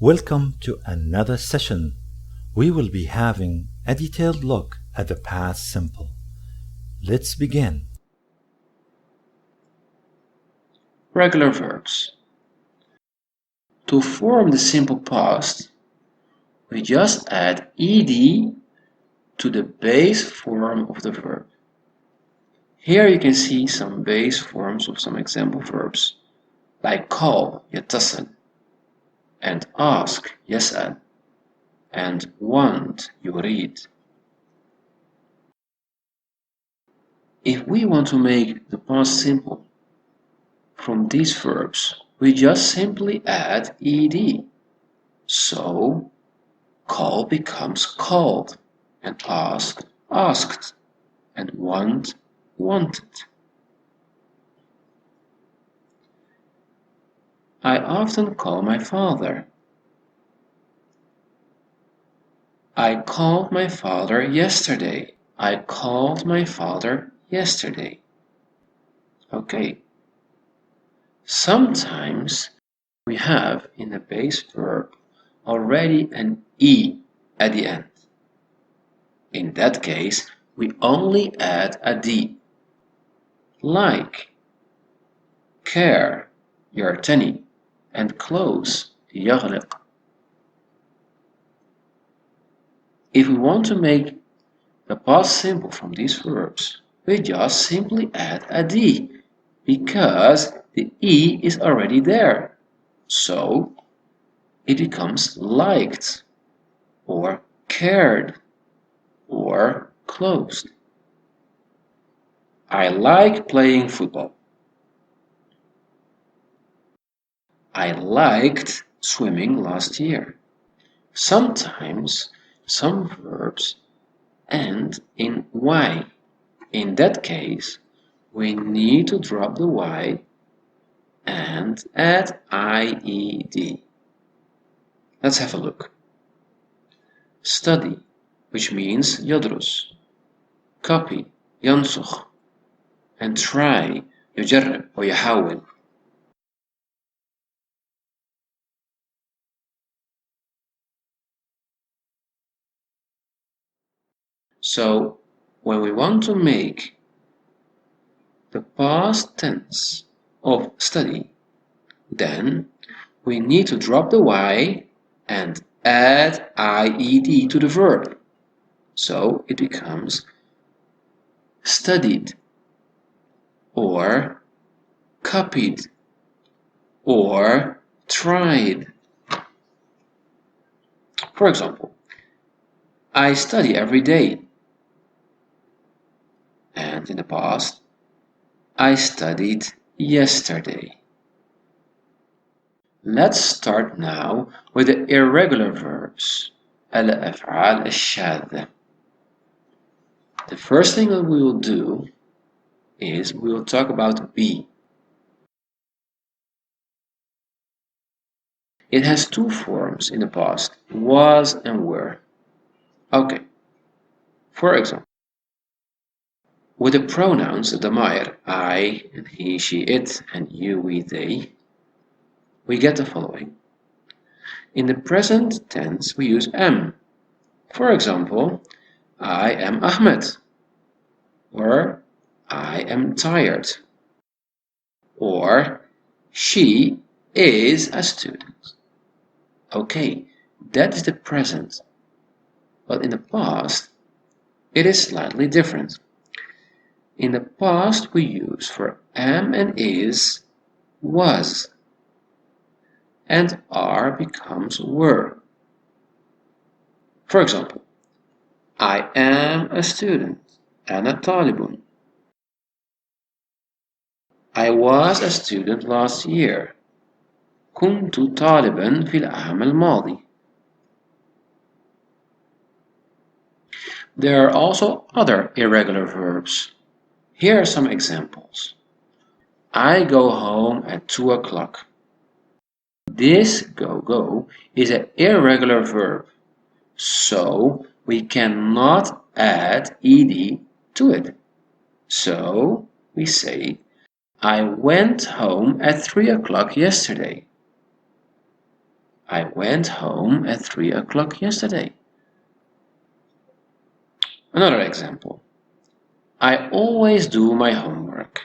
Welcome to another session. We will be having a detailed look at the past simple. Let's begin. Regular verbs. To form the simple past, we just add ed to the base form of the verb. Here you can see some base forms of some example verbs, like call, يتصل, and ask, يسأل, and want, يريد. If we want to make the past simple from these verbs, we just simply add ed. So, call becomes called, and ask, asked, and want, wanted. I often call my father. I called my father yesterday. I called my father yesterday. Okay. Sometimes we have in the base verb already an e at the end. In that case, we only add a d. Like, care, يعتني, and close, يغلق. If we want to make the past simple from these verbs, we just simply add a d, because the e is already there. So, it becomes liked, or cared, or closed. I like playing football. I liked swimming last year. Sometimes some verbs end in y. In that case, we need to drop the y and add ied. Let's have a look. Study, which means يدرس. Copy, ينسخ. And try, يجرب or يحاول. So, when we want to make the past tense of study, then we need to drop the y and add ied to the verb. So it becomes studied, or copied, or tried. For example, I study every day. And in the past, I studied yesterday. Let's start now with the irregular verbs, الأفعال الشاذة. The first thing that we will do is we will talk about be. It has two forms in the past, was and were. Okay, for example, with the pronouns الضمائر I and he, she, it, and you, we, they, we get the following. In the present tense, we use am. For example, I am Ahmed, or I am tired, or she is a student. Okay, that is the present, but in the past, it is slightly different. In the past, we use for am and is, was, and are becomes were. For example, I am a student, أنا طالب. I was a student last year. كنت طالبا في العام الماضي. There are also other irregular verbs. Here are some examples. I go home at 2 o'clock. This go is an irregular verb, so we cannot add ed to it. So we say, I went home at 3 o'clock yesterday. I went home at 3 o'clock yesterday. Another example. I always do my homework.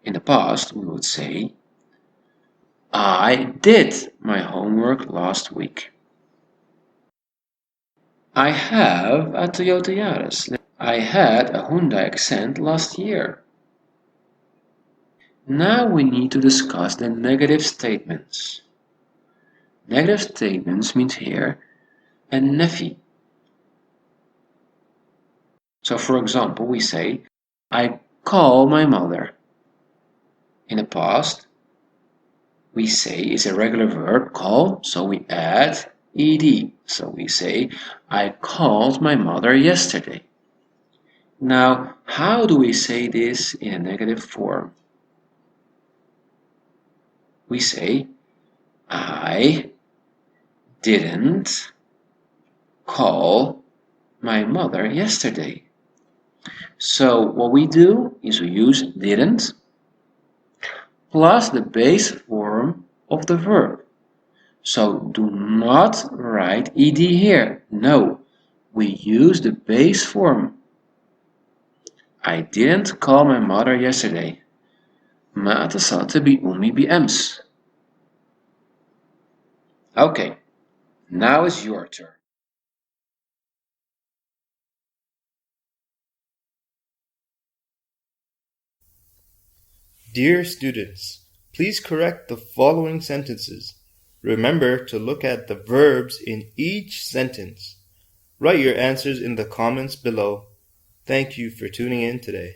In the past, we would say, I did my homework last week. I have a Toyota Yaris. I had a Hyundai Accent last year. Now we need to discuss the negative statements. Negative statements means here a nafi. So for example, we say, I call my mother. In the past, we say is a regular verb, call, so we add ed. So we say, I called my mother yesterday. Now, how do we say this in a negative form? We say, I didn't call my mother yesterday. So what we do is we use didn't plus the base form of the verb. So do not write ed here. No, we use the base form. I didn't call my mother yesterday. ما اتصلت بأمي بأمس. Okay, now it's your turn. Dear students, please correct the following sentences. Remember to look at the verbs in each sentence. Write your answers in the comments below. Thank you for tuning in today.